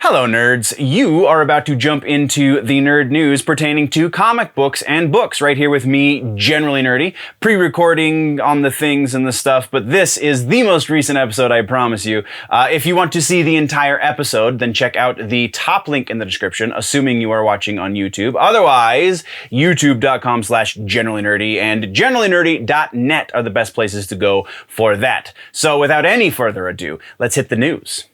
Hello nerds, you are about to jump into the nerd news pertaining to comic books and books right here with me, Generally Nerdy, pre-recording on the things and the stuff, but this is the most recent episode, I promise you. If you want to see the entire episode, then check out the top link in the description, assuming you are watching on YouTube. Otherwise, youtube.com/generallynerdy and generallynerdy.net are the best places to go for that. So without any further ado, let's hit the news.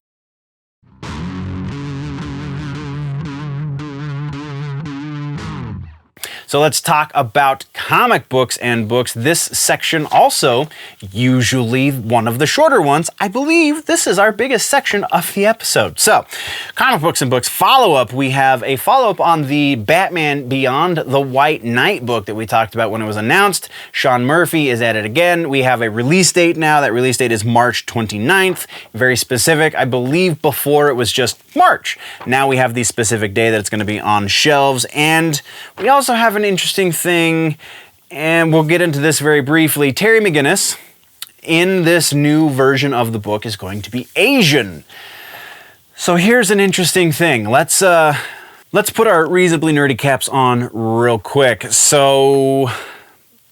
So let's talk about comic books and books. This section also usually one of the shorter ones. I believe this is our biggest section of the episode. So comic books and books follow-up. We have a follow-up on the Batman Beyond the White Knight book that we talked about when it was announced. Sean Murphy is at it again. We have a release date now. That release date is March 29th. Very specific. I believe before it was just March. Now we have the specific day that it's going to be on shelves. And we also have an interesting thing, and we'll get into this very briefly. Terry McGinnis, in this new version of the book, is going to be Asian. So here's an interesting thing. Let's put our reasonably nerdy caps on real quick. So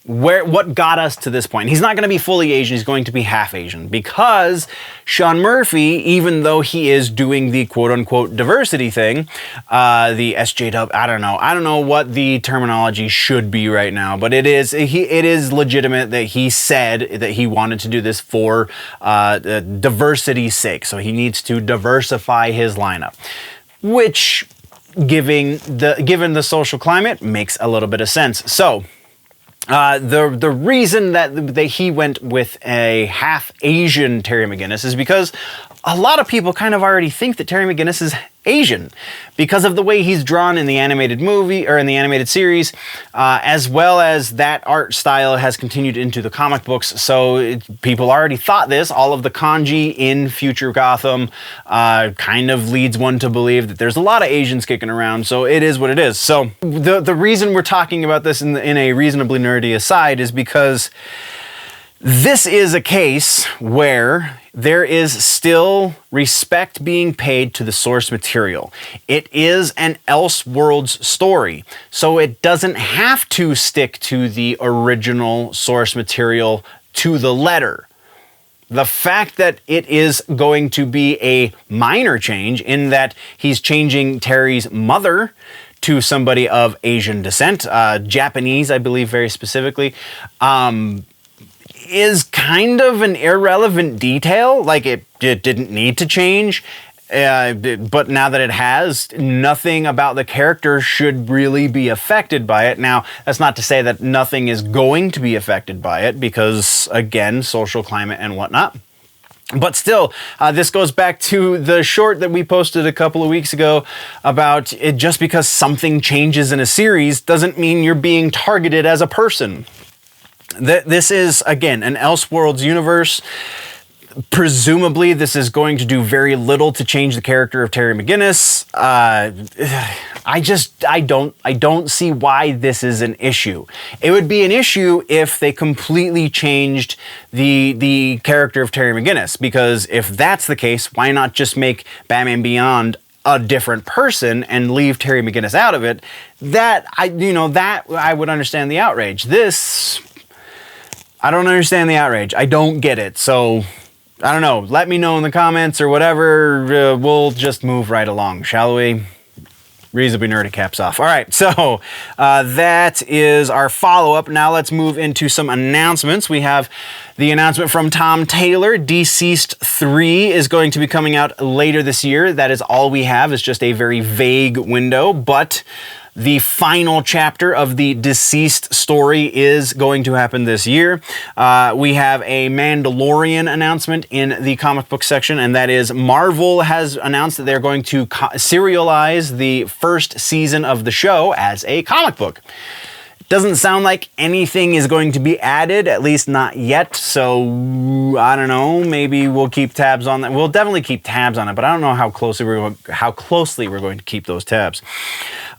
what got us to this point? He's not going to be fully Asian, he's going to be half Asian, because Sean Murphy, even though he is doing the quote-unquote diversity thing, the SJW, I don't know what the terminology should be right now, but it is legitimate that he said that he wanted to do this for diversity's sake, so he needs to diversify his lineup, which, given the social climate, makes a little bit of sense. So the reason that he went with a half Asian Terry McGinnis is because a lot of people kind of already think that Terry McGinnis is Asian because of the way he's drawn in the animated movie or in the animated series, as well as that art style has continued into the comic books. So people already thought this. All of the kanji in future Gotham kind of leads one to believe that there's a lot of Asians kicking around. So it is what it is. So the reason we're talking about this in a reasonably nerdy aside is because this is a case where there is still respect being paid to the source material. It is an Elseworlds story, so it doesn't have to stick to the original source material to the letter. The fact that it is going to be a minor change in that he's changing Terry's mother to somebody of Asian descent, Japanese, I believe very specifically, is kind of an irrelevant detail. Like it didn't need to change, but now that it has, nothing about the character should really be affected by it. Now, that's not to say that nothing is going to be affected by it, because again, social climate and whatnot. But still, this goes back to the short that we posted a couple of weeks ago about it. Just because something changes in a series doesn't mean you're being targeted as a person. This is, again, an Elseworlds universe. Presumably, this is going to do very little to change the character of Terry McGinnis. I don't see why this is an issue. It would be an issue if they completely changed the character of Terry McGinnis, because if that's the case, why not just make Batman Beyond a different person and leave Terry McGinnis out of it? That I would understand the outrage. This, I don't understand the outrage. I don't get it. So, I don't know. Let me know in the comments or whatever. We'll just move right along, shall we? Reasonably nerdy caps off. All right, so that is our follow-up. Now let's move into some announcements. We have the announcement from Tom Taylor. DCeased 3 is going to be coming out later this year. That is all we have. It's just a very vague window, but the final chapter of the DCeased story is going to happen this year. We have a Mandalorian announcement in the comic book section, and that is Marvel has announced that they're going to serialize the first season of the show as a comic book. Doesn't sound like anything is going to be added, at least not yet. So I don't know, maybe we'll keep tabs on that. We'll definitely keep tabs on it, but I don't know how closely we're going to keep those tabs.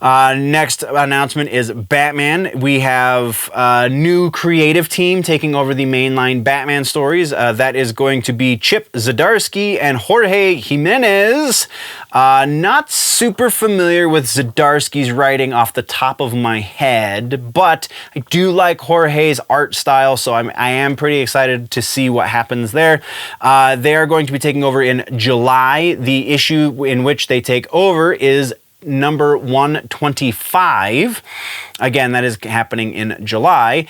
Next announcement is Batman. We have a new creative team taking over the mainline Batman stories. That is going to be Chip Zdarsky and Jorge Jimenez. Not super familiar with Zdarsky's writing off the top of my head, but I do like Jorge's art style, so I am pretty excited to see what happens there. They are going to be taking over in July. The issue in which they take over is number 125. Again, that is happening in July.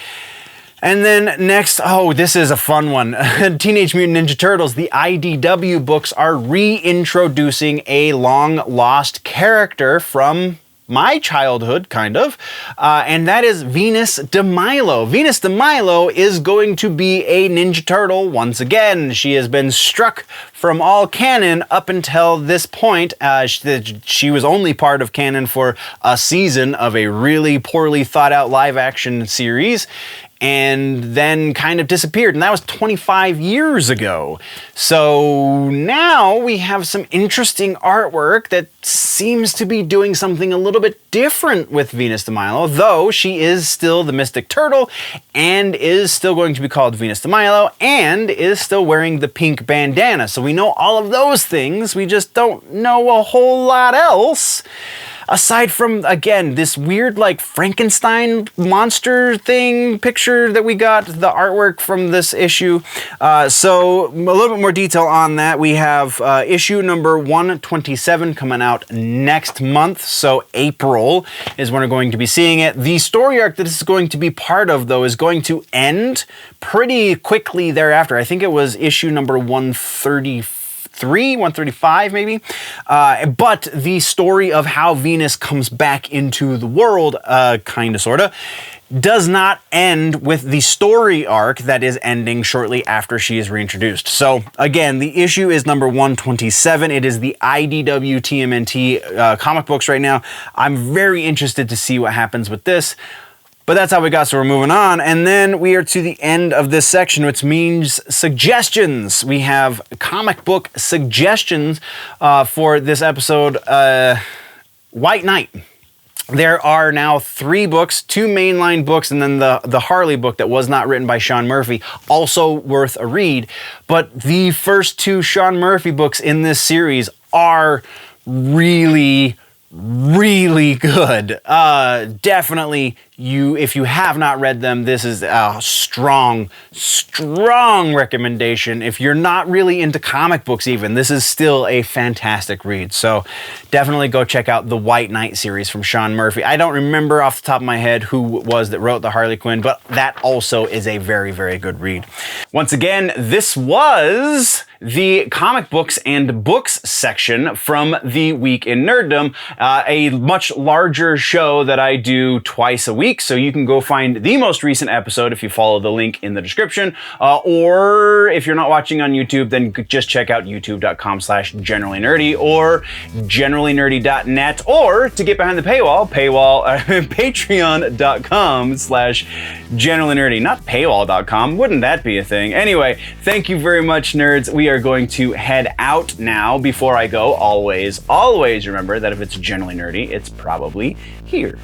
And then next, oh, this is a fun one. Teenage Mutant Ninja Turtles, the IDW books are reintroducing a long-lost character from my childhood, kind of, and that is Venus de Milo. Venus de Milo is going to be a Ninja Turtle once again. She has been struck from all canon up until this point. She was only part of canon for a season of a really poorly thought out live action series, and then kind of disappeared, and that was 25 years ago. So now we have some interesting artwork that seems to be doing something a little bit different with Venus de Milo, though she is still the Mystic Turtle and is still going to be called Venus de Milo and is still wearing the pink bandana. So we know all of those things, we just don't know a whole lot else. Aside from, again, this weird, like, Frankenstein monster thing picture that we got, the artwork from this issue. So a little bit more detail on that. We have issue number 127 coming out next month. So April is when we're going to be seeing it. The story arc that this is going to be part of, though, is going to end pretty quickly thereafter. I think it was issue number 135 maybe, but the story of how Venus comes back into the world, kind of, sort of, does not end with the story arc that is ending shortly after she is reintroduced. So again, the issue is number 127. It is the IDW TMNT comic books right now. I'm very interested to see what happens with this. But that's how we got, so we're moving on. And then we are to the end of this section, which means suggestions. We have comic book suggestions for this episode. White Knight. There are now 3 books, 2 mainline books, and then the Harley book that was not written by Sean Murphy, also worth a read. But the first 2 Sean Murphy books in this series are really good. Definitely, if you have not read them, this is a strong recommendation. If you're not really into comic books even, this is still a fantastic read. So definitely go check out the White Knight series from Sean Murphy. I don't remember off the top of my head who it was that wrote the Harley Quinn, but that also is a very good read. Once again, this was the comic books and books section from the Week in Nerddom, a much larger show that I do twice a week, so you can go find the most recent episode if you follow the link in the description, or if you're not watching on YouTube, then just check out youtube.com/generallynerdy or generallynerdy.net, or to get behind the paywall, patreon.com/generallynerdy, not paywall.com, wouldn't that be a thing? Anyway, thank you very much, nerds. We are going to head out now. Before I go, always remember that if it's generally nerdy, it's probably here.